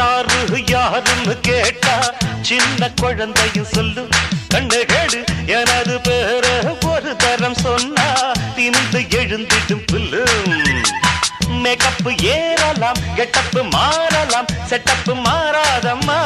star யாருன்னு கேட்டா சின்ன குழந்தையும் சொல்லு கண்ணு கேடு எனது பேர ஒரு தரம் சொன்னா திமிந்து எழுந்திடும் புல்லு மேக்கப் ஏறலாம் கெட்டப்பு மாறலாம் செட்டப்பு மாறாதம்மா